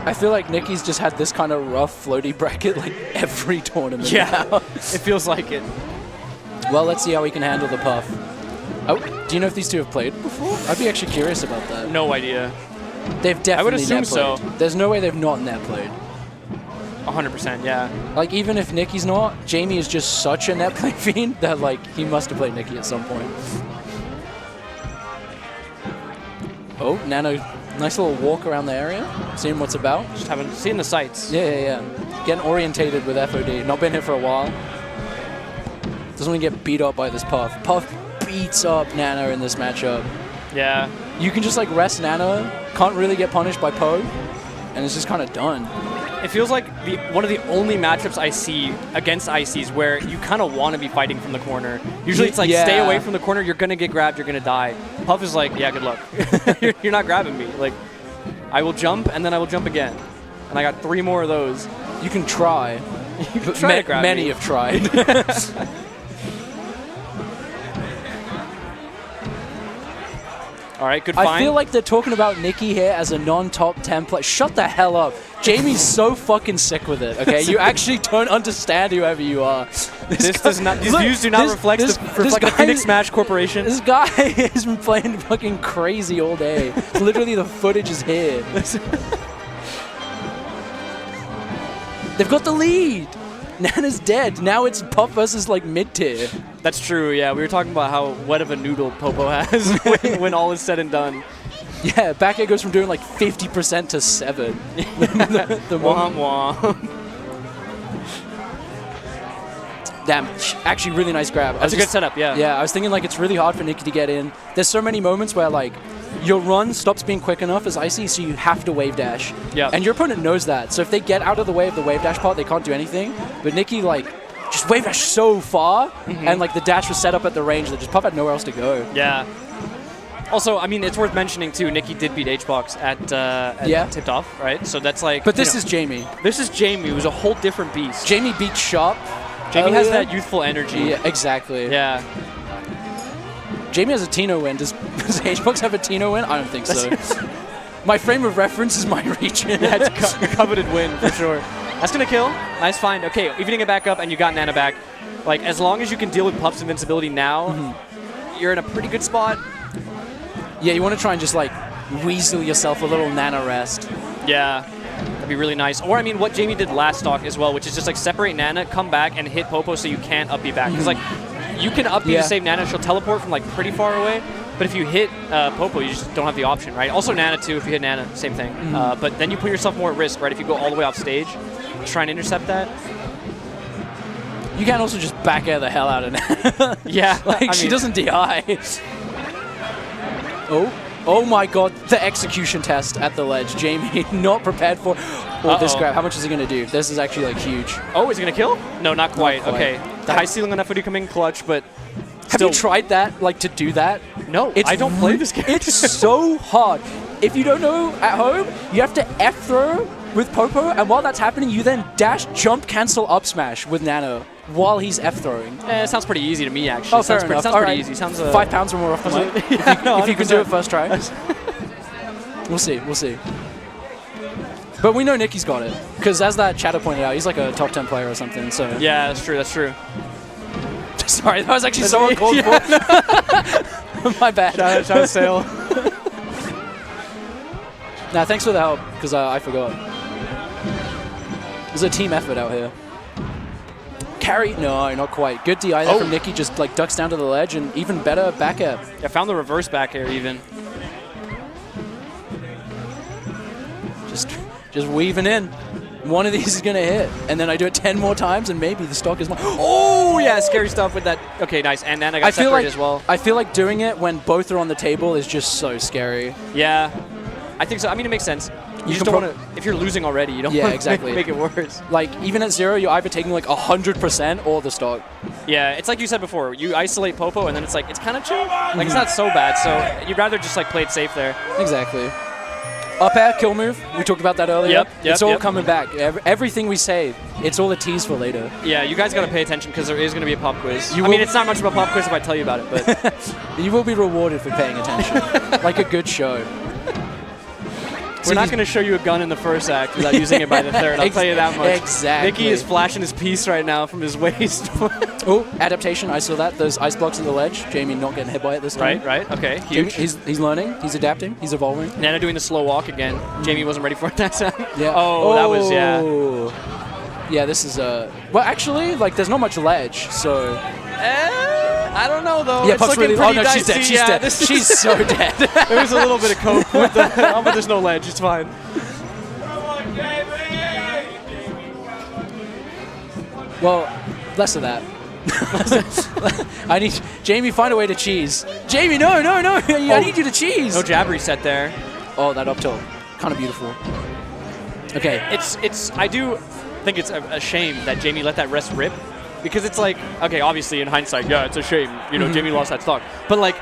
I feel like Nicki's just had this kind of rough floaty bracket like every tournament. Yeah, now. it feels like it. Well, let's see how he can handle the puff. Oh, do you know if these two have played before? I'd be actually curious about that. No idea. They've definitely I would assume net played. so. There's no way they've not net played. 100%, yeah. Like, even if Nicki's not, Jamie is just such a net play fiend that, like, he must have played Nicki at some point. Oh, Nano, nice little walk around the area, seeing what's about. Just haven't seen the sights. Yeah. Getting orientated with FOD. Not been here for a while. Doesn't want to get beat up by this Puff. Puff beats up Nano in this matchup. Yeah. You can just, like, rest Nano, can't really get punished by Poe, and it's just kind of done. It feels like one of the only matchups I see against ICs where you kind of want to be fighting from the corner. Usually it's like, stay away from the corner, you're going to get grabbed, you're going to die. Puff is like, yeah, good luck. You're not grabbing me. Like, I will jump, and then I will jump again. And I got 3 more of those. You can try. You can try to grab many me. have tried. All right, good find. I feel like they're talking about Nicki here as a non-top 10 player. Shut the hell up. Jamie's so fucking sick with it, okay? You actually don't understand whoever you are. These views do not reflect the Phoenix Smash Corporation. This guy has been playing fucking crazy all day. Literally, the footage is here. They've got the lead. Nana's dead. Now it's Puff versus, like, mid-tier. That's true, yeah. We were talking about how wet of a noodle Popo has when all is said and done. Yeah, back air goes from doing, like, 50% to 7. the Womp womp. Damn, actually really nice grab. That's a good setup, yeah. Yeah, I was thinking, like, it's really hard for Nicki to get in. There's so many moments where, like, your run stops being quick enough as icy, so you have to wave dash. Yeah. And your opponent knows that. So if they get out of the way of the wave dash part, they can't do anything. But Nicki, like, just wave dash so far, and, like, the dash was set up at the range that just Puff had nowhere else to go. Yeah. Also, I mean, it's worth mentioning, too, Nicki did beat HBox at Tipped Off, right? So that's like... But this is Jamie. This is Jamie, who's a whole different beast. Jamie beat Sharp. Jamie has that youthful energy. Yeah, exactly. Yeah. Jamie has a Tino win. Does HBox have a Tino win? I don't think so. My frame of reference is my region. Yeah, it's a coveted win, for sure. That's going to kill. Nice find. Okay, evening it back up, and you got Nana back. Like, as long as you can deal with Puff's invincibility now, you're in a pretty good spot. Yeah, you want to try and just, like, weasel yourself a little Nana rest. Yeah. That'd be really nice. Or, I mean, what Jamie did last stock as well, which is just, like, separate Nana, come back, and hit Popo so you can't up B back. Because, like, you can up B to save Nana. She'll teleport from, like, pretty far away. But if you hit Popo, you just don't have the option, right? Also Nana, too. If you hit Nana, same thing. But then you put yourself more at risk, right? If you go all the way off stage, try and intercept that. You can also just back air the hell out of Nana. Yeah. Like, she doesn't DI. Oh my god, the execution test at the ledge. Jamie not prepared for this grab. How much is he going to do? This is actually, like, huge. Oh, is he going to kill? No, not quite. Okay. The high ceiling on FOD coming clutch, but Have you tried that, like, to do that? No, I don't play this game. It's so hard. If you don't know at home, you have to F throw with Popo, and while that's happening, you then dash, jump, cancel, up smash with Nano while he's F throwing. It sounds pretty easy to me, actually. Oh, fair enough. Sounds pretty easy. Sounds 5 pounds or more off the mic. If you can do it first try. We'll see. We'll see. But we know Nicki's got it, because as that chatter pointed out, he's like a top 10 player or something. So yeah, that's true. That's true. Sorry, that was actually so uncalled for. My bad. Shout out Sale. Nah, thanks for the help, because I forgot. There's a team effort out here. Carry? No, not quite. Good DI there from Nicki, just like ducks down to the ledge, and even better back air. I found the reverse back air even. Just weaving in. One of these is going to hit, and then I do it 10 more times, and maybe the stock is mine. Oh, yeah, scary stuff with that. Okay, nice. And then I got separated as well. I feel like doing it when both are on the table is just so scary. Yeah, I think so. I mean, it makes sense. You just don't want to, if you're losing already, you don't want to make it worse. Like, even at 0, you're either taking like 100% or the stock. Yeah, it's like you said before. You isolate Popo, and then it's like, it's kind of chill. Like, it's not so bad, so you'd rather just like play it safe there. Exactly. Up air, kill move. We talked about that earlier. Yep, it's all coming back. Everything we say, it's all a tease for later. Yeah, you guys got to pay attention because there is going to be a pop quiz. I mean, it's not much of a pop quiz if I tell you about it, but... You will be rewarded for paying attention. Like a good show. We're not going to show you a gun in the first act without using it by the third. I'll tell you that much. Exactly. Nicki is flashing his piece right now from his waist. Oh, adaptation. I saw that. Those ice blocks at the ledge. Jamie not getting hit by it this time. Right. Okay. Huge. Jamie, he's learning. He's adapting. He's evolving. Nana doing the slow walk again. Jamie wasn't ready for it that time. Yeah. Oh, that was, yeah. Yeah, this is well, actually, like, there's not much ledge, so. I don't know, though. Yeah, it's Puff's really. Oh no, she's dicey. dead. She's dead. She's so dead. There was a little bit of cope with the. Oh, but there's no ledge. It's fine. Well, less of that. I need Jamie. Find a way to cheese. Jamie, no. I need you to cheese. No jab reset there. Oh, that up tilt, kind of beautiful. Okay. It's. I do think it's a shame that Jamie let that rest rip. Because it's like, okay, obviously in hindsight, yeah, it's a shame. You know, Jamie lost that stock. But like,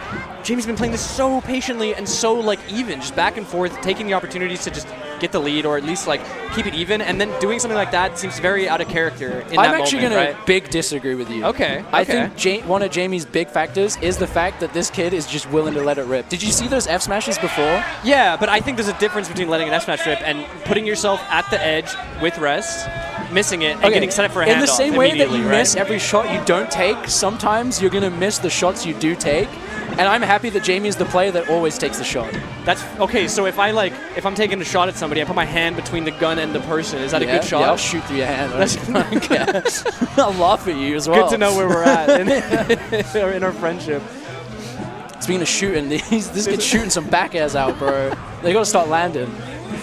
Jamie's been playing this so patiently and so like even, just back and forth, taking the opportunities to just get the lead or at least like keep it even. And then doing something like that seems very out of character in that moment. I'm actually going to big disagree with you. Okay. I think one of Jamie's big factors is the fact that this kid is just willing to let it rip. Did you see those F smashes before? Yeah, but I think there's a difference between letting an F smash rip and putting yourself at the edge with rest, missing it, and getting set up for a handoff. In the same way that you right? miss every shot you don't take, sometimes you're going to miss the shots you do take. And I'm happy that Jamie is the player that always takes the shot. That's okay. So if I'm taking a shot at somebody, I put my hand between the gun and the person. Is that a good shot? Yeah, I'll shoot through your hand. I'll laugh at you as well. Good to know where we're at in our friendship. Speaking of shooting, this kid's shooting some back airs out, bro. They got to start landing.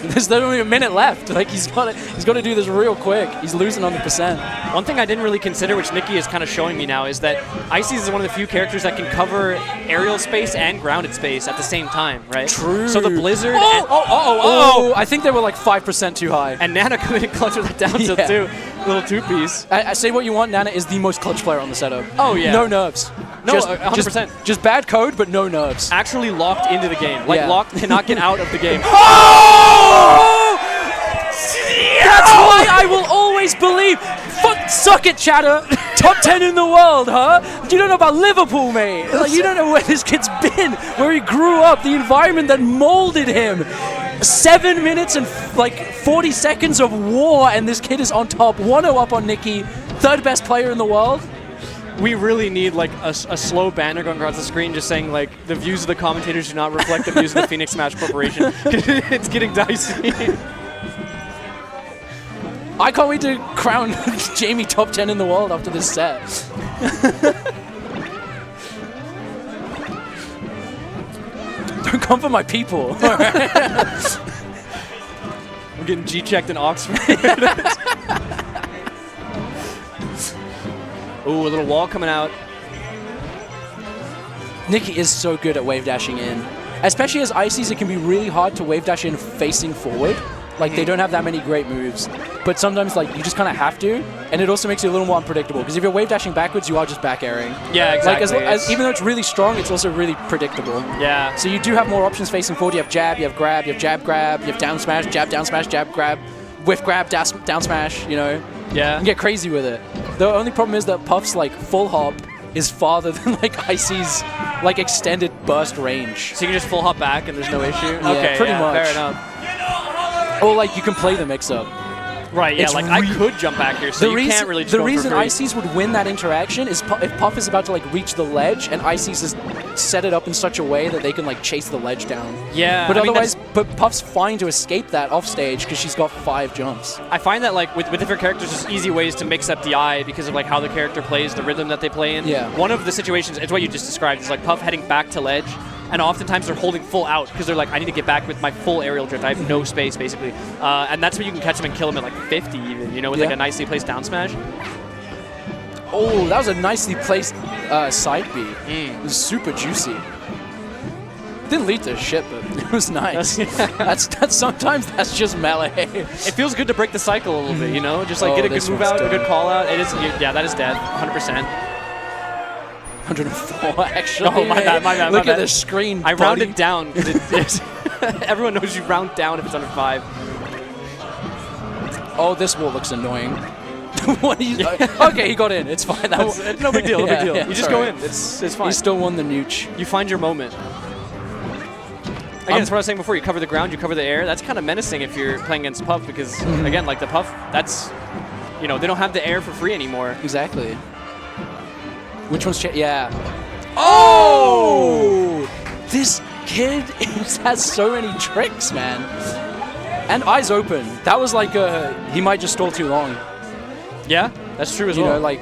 There's only a minute left. Like he's got to do this real quick. He's losing on the percent. One thing I didn't really consider, which Nicki is kind of showing me now, is that Ices is one of the few characters that can cover aerial space and grounded space at the same time, right? True. So the Blizzard. I think they were like 5% too high. And Nana could have clutched with that down tilt too. Little two-piece. I say what you want. Nana is the most clutch player on the setup. Oh yeah. No nerves. No, 100%. Just bad code, but no nerves. Actually locked into the game. Like locked and not get out of the game. Oh! That's why I will always believe. Fuck, suck it, chatter. Top 10 in the world, huh? You don't know about Liverpool, mate. Like, you don't know where this kid's been, where he grew up, the environment that molded him. 7 minutes and like 40 seconds of war, and this kid is on top. 1-0 up on Nicki, third best player in the world. We really need like a slow banner going across the screen just saying like the views of the commentators do not reflect the views of the Phoenix Smash Corporation. It's getting dicey. I can't wait to crown Jamie top 10 in the world after this set. Don't come for my people. I'm getting G-checked in Oxford. Ooh, a little wall coming out. Nicki is so good at wave dashing in. Especially as Ices, it can be really hard to wave dash in facing forward. Like, they don't have that many great moves. But sometimes, like, you just kind of have to. And it also makes it a little more unpredictable. Because if you're wave dashing backwards, you are just back airing. Yeah, exactly. Like, even though it's really strong, it's also really predictable. Yeah. So you do have more options facing forward. You have jab, you have grab, you have jab, grab, you have down smash, jab, grab, whiff grab, down smash, you know? Yeah. You can get crazy with it. The only problem is that Puff's, like, full hop is farther than, like, Icy's, like, extended burst range. So you can just full hop back and there's no issue? Yeah, okay, pretty much. Fair enough. Or, like, you can play the mix-up. Right, yeah, like, I could jump back here, so you can't really just The go reason for free. Ices would win that interaction is if Puff is about to, like, reach the ledge, and Ices has set it up in such a way that they can, like, chase the ledge down. Yeah. But otherwise, Puff's fine to escape that off stage because she's got 5 jumps. I find that, like, with different characters, there's easy ways to mix up the eye because of, like, how the character plays, the rhythm that they play in. Yeah. One of the situations, it's what you just described, is, like, Puff heading back to ledge, and oftentimes they're holding full out because they're like, I need to get back with my full aerial drift. I have no space, basically. And that's when you can catch them and kill them at, like, 50 even, you know, with, like, a nicely placed down smash. Oh, that was a nicely placed side B. It was super juicy. Didn't lead to shit, but it was nice. that's sometimes that's just melee. It feels good to break the cycle a little bit, you know? Just, like, get a good move out, a good call out. It is, yeah, that is dead, 100%. 104, actually. Oh, my bad. Look at the screen. I rounded down. Everyone knows you round down if it's under 5. Oh, this wall looks annoying. What are you? Okay, he got in. It's fine. No big deal. No big deal. Yeah, you just go in. It's fine. He still won the nooch. You find your moment. Again, that's what I was saying before. You cover the ground, you cover the air. That's kind of menacing if you're playing against Puff because, again, like the Puff, that's, you know, they don't have the air for free anymore. Exactly. Which one's yeah. Oh! This kid has so many tricks, man. And eyes open. That was like he might just stall too long. Yeah, that's true as well. You know, like,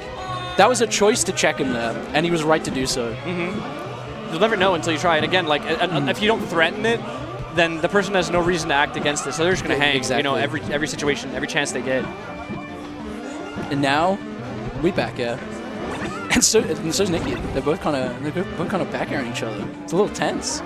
that was a choice to check him there, and he was right to do so. You'll never know until you try it. Again, like, if you don't threaten it, then the person has no reason to act against it, so they're just going to hang. Exactly. You know, every situation, every chance they get. And now, we back air. And so's Nicki. They're both kind of back airing each other. It's a little tense.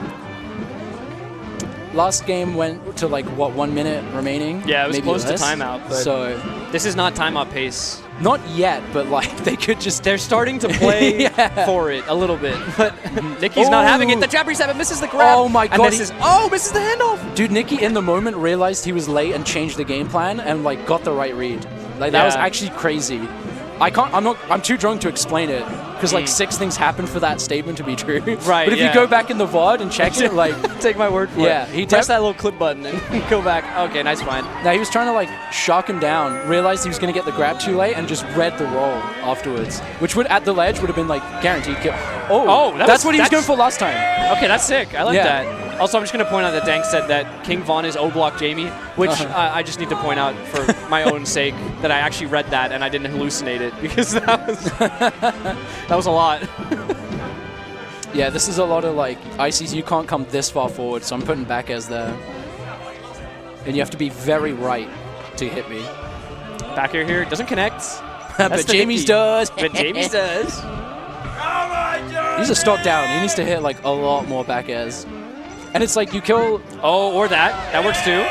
Last game went to like what 1 minute remaining. Yeah, it was maybe close less. to timeout. But so this is not timeout pace. not yet, but like they could just. They're starting to play for it a little bit, but Nicki's not having it. The jab reset, but misses the grab. Oh my god! Misses the handoff. Dude, Nicki in the moment realized he was late and changed the game plan and like got the right read. Like that was actually crazy. I'm too drunk to explain it because like 6 things happened for that statement to be true. Right. But if you go back in the VOD and check it, like take my word for it. Yeah, he press that little clip button and go back. Okay, nice find. Now he was trying to like shock him down, realized he was going to get the grab too late, and just read the roll afterwards, which would at the ledge would have been like guaranteed kill. That's what he was going for last time. Okay, that's sick. I like that. Also, I'm just going to point out that Dank said that King Von is O-block Jamie, which I just need to point out for my own sake that I actually read that and I didn't hallucinate it because that was a lot. Yeah, this is a lot of like ICs. You can't come this far forward, so I'm putting back as there. And you have to be very right to hit me. Back air here doesn't connect. But Jamie's does. But Jamie's does. He's a stock down. He needs to hit like a lot more back airs. And it's like you kill. Oh, or that. That works too.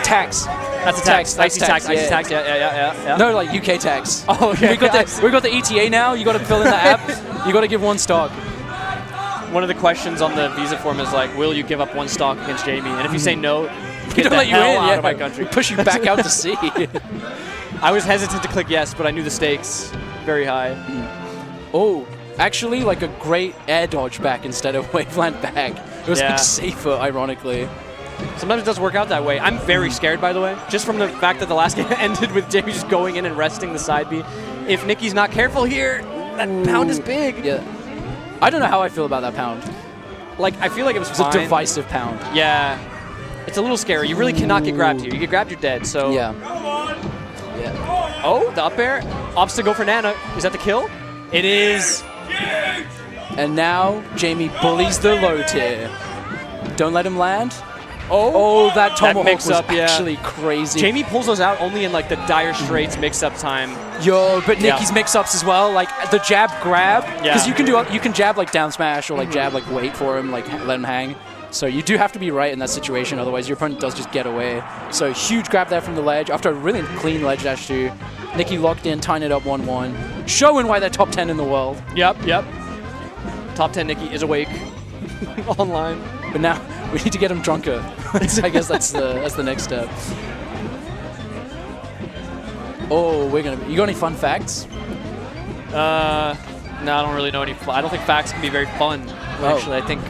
Tax. That's a tax. Icy tax. Icy tax. Yeah. No, like UK tax. Oh, okay. we got the ETA now. You got to fill in the app. You got to give 1 stock. One of the questions on the visa form is like, will you give up 1 stock against Jamie? And if you say no, we don't let you in. Out of my country. We push you back out to sea. I was hesitant to click yes, but I knew the stakes very high. Oh, actually, like a great air dodge back instead of waveland back. It was like safer, ironically. Sometimes it does work out that way. I'm very scared, by the way, just from the fact that the last game ended with Jamie just going in and resting the side B. If Nicki's not careful here, that pound is big. Yeah. I don't know how I feel about that pound. Like, I feel like it was fine. It's a divisive pound. Yeah. It's a little scary. You really cannot get grabbed here. You get grabbed, you're dead, so... Yeah. Oh, the up air. Opts to go for Nana. Is that the kill? It is. And now, Jamie bullies the low tier. Don't let him land. Oh, that tomahawk was actually crazy. Jamie pulls those out only in like the dire straits mix-up time. Yo, but Nicki's mix-ups as well, like the jab grab, because you can jab like down smash or like jab like wait for him, like let him hang. So you do have to be right in that situation, otherwise your opponent does just get away. So huge grab there from the ledge after a really clean ledge dash too. Nicki locked in, tying it up 1-1, showing why they're top 10 in the world. Yep. Top 10 Nicki is awake online. But now we need to get him drunker. So I guess that's the next step. Oh, you got any fun facts? No, I don't really know any. I don't think facts can be very fun. Actually, I think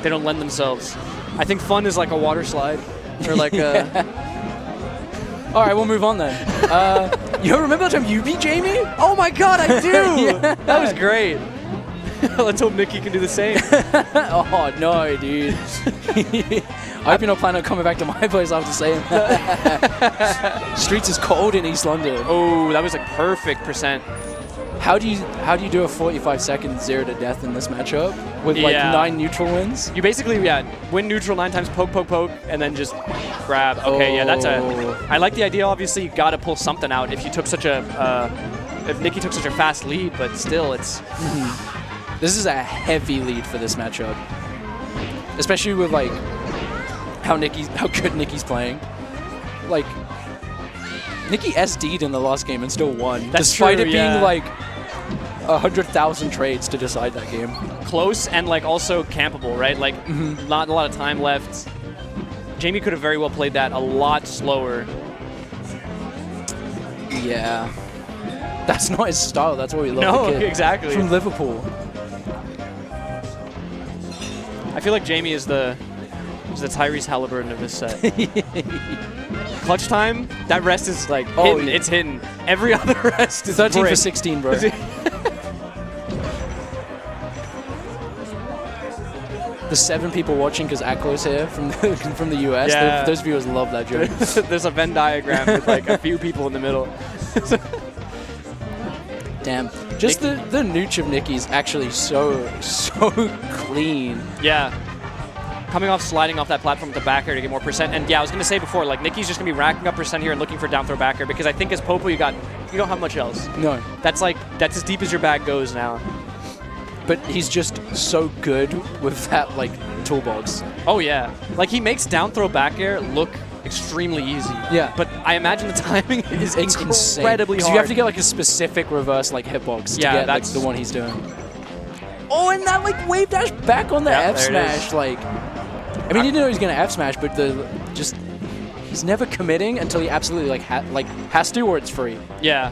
they don't lend themselves. I think fun is like a water slide, or like a. All right, we'll move on then. You remember the time you beat Jamie? Oh my God, I do. That was great. Let's hope Nicki can do the same. Oh, no, dude. I hope you're not planning on coming back to my place after saying that. Streets is cold in East London. Oh, that was like perfect percent. How do you do a 45-second 0 to death in this matchup with like 9 neutral wins? You basically win neutral 9 times, poke, and then just grab. Okay, that's I like the idea. Obviously, you got to pull something out if you took such a if Nicki took such a fast lead, but still, it's. This is a heavy lead for this matchup, especially with like how good Nicki's playing. Like Nicki SD'd in the last game and still won, despite it being like 100,000 trades to decide that game. Close and like also campable, right? Like not a lot of time left. Jamie could have very well played that a lot slower. Yeah, that's not his style. That's what we love. No, the kid. Exactly. From Liverpool. I feel like Jamie is the He's the Tyrese Halliburton of this set. Clutch time, that rest is like Oh, hidden. yeah. It's hidden. Every other rest is 13 for brick. 16, bro. The 7 people watching because Aklo's here from the US. Yeah. Those viewers love that joke. There's a Venn diagram with like a few people in the middle. Damn. Just the nooch of Nicki's actually so clean. Yeah. Coming off sliding off that platform with the back air to get more percent. And yeah, I was going to say before, like Nicki's just going to be racking up percent here and looking for down throw back air because I think as Popo you don't have much else. No. That's as deep as your bag goes now. But he's just so good with that like toolbox. Oh yeah. Like he makes down throw back air look extremely easy. Yeah. But I imagine the timing is It's incredibly insane. hard. So you have to get like a specific reverse like hitbox to Yeah, get like that's- the one he's doing. Oh, and that like wave dash back on the Yeah, F there it smash. is. Like, I mean, you didn't know he was gonna F smash, but he's never committing until he absolutely like has to, or it's free. Yeah.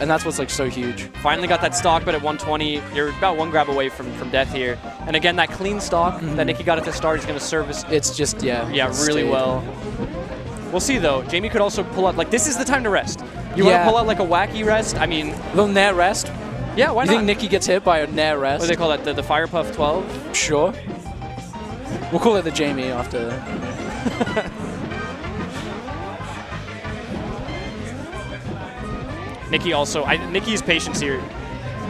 And that's what's like so huge. Finally got that stock, but at 120, you're about one grab away from death here. And again, that clean stock that Nicki got at the start is going to service It's just really stayed. well. We'll see though. Jamie could also pull out, like this is the time to rest. You want Yeah. to pull out like a wacky rest? I mean, Little nair rest. yeah, why You not? think Nicki gets hit by a nair What rest? do they call that? The Fire Puff 12? Sure. We'll call it the Jamie after. Nicki also, Nicki's patience here,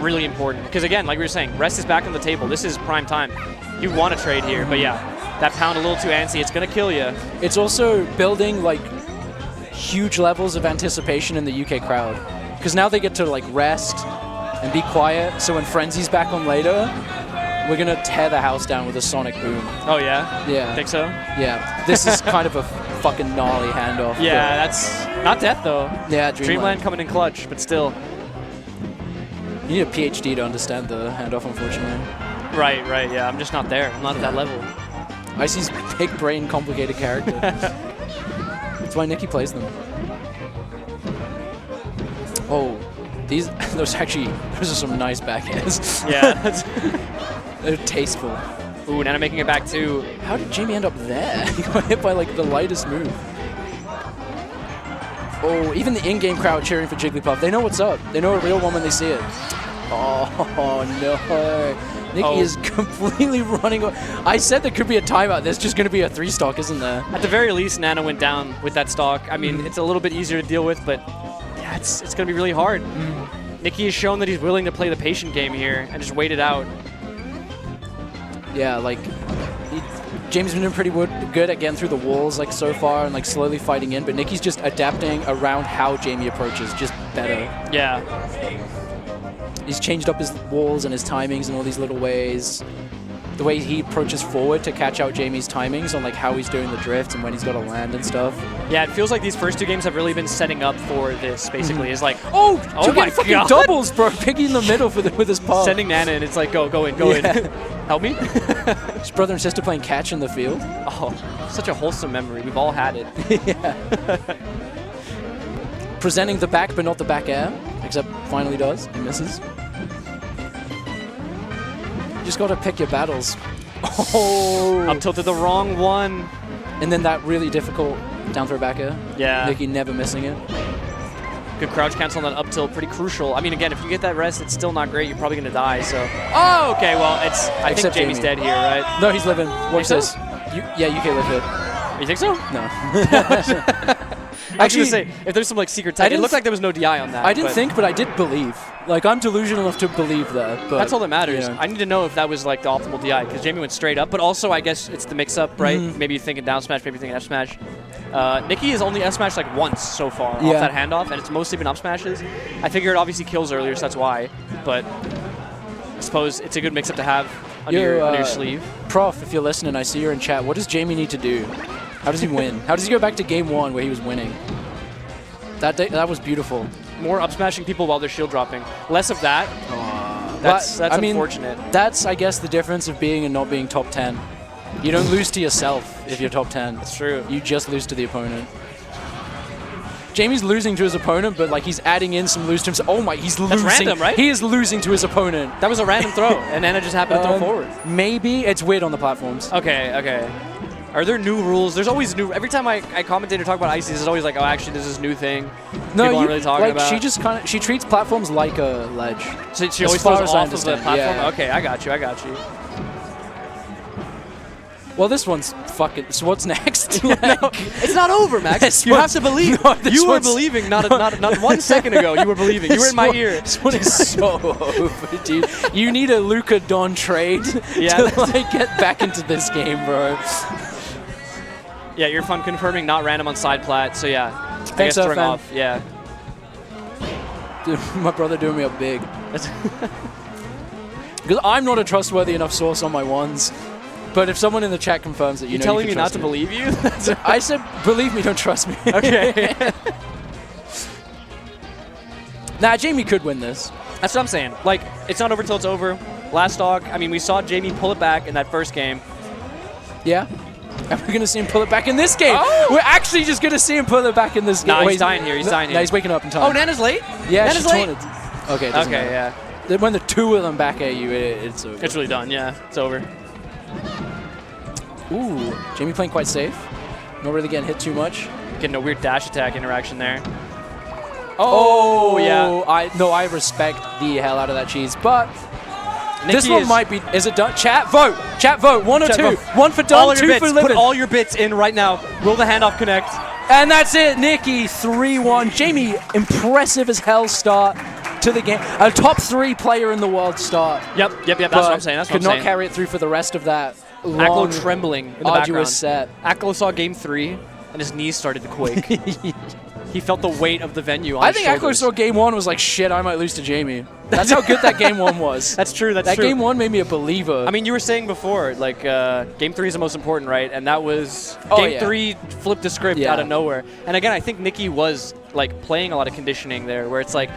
really important. Because again, like we were saying, rest is back on the table. This is prime time. You want to trade here, but yeah, that pound a little too antsy, it's going to kill you. It's also building like huge levels of anticipation in the UK crowd. Because now they get to like rest and be quiet. So when Frenzy's back on later, we're going to tear the house down with a sonic boom. Oh yeah? Yeah. Think so? Yeah. This is kind of a fucking gnarly handoff. Yeah, that's not death though. Yeah, Dreamland coming in clutch, but still. You need a PhD to understand the handoff, unfortunately. Right, yeah. I'm just not there. I'm not at that level. Icy's big brain, complicated character. That's why Nicki plays them. Oh, those are some nice back airs. Yeah. That's They're tasteful. Ooh, Nana making it back too. How did Jamie end up there? He got hit by like the lightest move. Oh, even the in-game crowd cheering for Jigglypuff. They know what's up. They know a real one when they see it. Oh no. Nicki is completely running. I said there could be a timeout. There's just going to be a 3-stock, isn't there? At the very least, Nana went down with that stock. I mean, it's a little bit easier to deal with, but yeah, it's going to be really hard. Nicki has shown that he's willing to play the patient game here and just wait it out. Yeah, like Jamie's been doing pretty good at getting through the walls like so far and like slowly fighting in, but Nicki's just adapting around how Jamie approaches, just better. Yeah. He's changed up his walls and his timings in all these little ways. The way he approaches forward to catch out Jamie's timings on like how he's doing the drift and when he's got to land and stuff. Yeah, it feels like these first 2 games have really been setting up for this, basically. It's like, Oh my my fucking God. doubles, bro. Piggy in the middle with his paw. sending Nana and it's like, go in. Help me? His brother and sister playing catch in the field. Oh, such a wholesome memory. We've all had it. Presenting the back, but not the back air. Except finally does. He misses. You just got to pick your battles. Oh. Up tilted the wrong one. And then that really difficult down throw back air. Yeah. Nicki never missing it. Good crouch cancel on that up tilt, pretty crucial. I mean, again, if you get that rest, it's still not great. You're probably going to die, so. Oh, okay, well, I think Except Jamie's Jamie. dead here, right? No, he's living. Watch so? this. Yeah, UK live it. You think so? No. I was going to say, if there's some like secret tech, it looked like there was no DI on that. I didn't but think, but I did believe. Like, I'm delusional enough to believe that. But that's all that matters. you know. I need to know if that was like the optimal DI, because Jamie went straight up, but also I guess it's the mix-up, right? Maybe you're thinking down smash, maybe you're thinking F smash. Nicki has only F smashed like once so far off that handoff, and it's mostly been up smashes. I figure it obviously kills earlier, so that's why. But I suppose it's a good mix-up to have under your sleeve. Prof, if you're listening, I see you're in chat. What does Jamie need to do? How does he win? How does he go back to game 1 where he was winning? That was beautiful. More up smashing people while they're shield dropping. Less of that. That's unfortunate. That's, I guess, the difference of being and not being top 10. You don't lose to yourself if you're top 10. That's true. You just lose to the opponent. Jamie's losing to his opponent, but like he's adding in some lose to himself. Oh my, he's losing. That's random, right? He is losing to his opponent. That was a random throw, and Anna just happened to throw forward. Maybe it's weird on the platforms. Okay. Are there new rules? There's always new. Every time I commentate or talk about ices, it's always like, oh, actually, this is new thing. No, People aren't really talking like about. she treats platforms like a ledge. So she as always far throws as I off of the understand. platform. Yeah. Okay, I got you. Well, this one's fucking. So what's next? No, it's not over, Max. This You one- have to believe. No, this You were one's- believing not 1 second ago. You were believing. You were in my ear. This one is so over, dude. You need a Luka Don trade Yeah, to like get back into this game, bro. Yeah, you're fun confirming not random on side plat. So yeah, I Thanks, guess throwing fan. off. Yeah. Dude, my brother doing me up big. Because I'm not a trustworthy enough source on my ones. But if someone in the chat confirms that, You know telling you me can not trust to believe you? I said, believe me, don't trust me. Okay. Nah, Jamie could win this. That's what I'm saying. Like, it's not over till it's over. Last stock, I mean, we saw Jamie pull it back in that first game. Yeah. And we're going to see him pull it back in this game. Oh! We're actually just going to see him pull it back in this game. Nah, Wait, he's dying here. He's dying here. Nah, he's waking up in time. Oh, Nana's late? Yeah, Nana's she's late? taunted. Okay, it doesn't Okay, matter. yeah. When the two of them back at you, it's over. It's really done, yeah. It's over. Ooh, Jamie playing quite safe. Not really getting hit too much. Getting a weird dash attack interaction there. Oh, yeah. I respect the hell out of that cheese, but Nicki this one might be. Is it done? Chat vote. Chat vote. 1 or Chat 2. vote. 1 for All done. of your 2 bits. for Put living. all your bits in right now. Will the handoff connect? And that's it. Nicki 3-1. Jamie, impressive as hell start to the game. A top 3 player in the world start. Yep. That's what I'm saying. That's what could I'm not saying. carry it through for the rest of that Aklo long, trembling in the background. arduous set. Aklo saw game 3, and his knees started to quake. He felt the weight of the venue on I his think Aklo shoulders. saw game 1 was like, shit, I might lose to Jamie. That's how good that game 1 was. That's true. That's that true. game 1 made me a believer. I mean, you were saying before, like, game 3 is the most important, right? And that was Oh, game yeah. 3 flipped the script Yeah. out of nowhere. And again, I think Nicki was like playing a lot of conditioning there, where it's like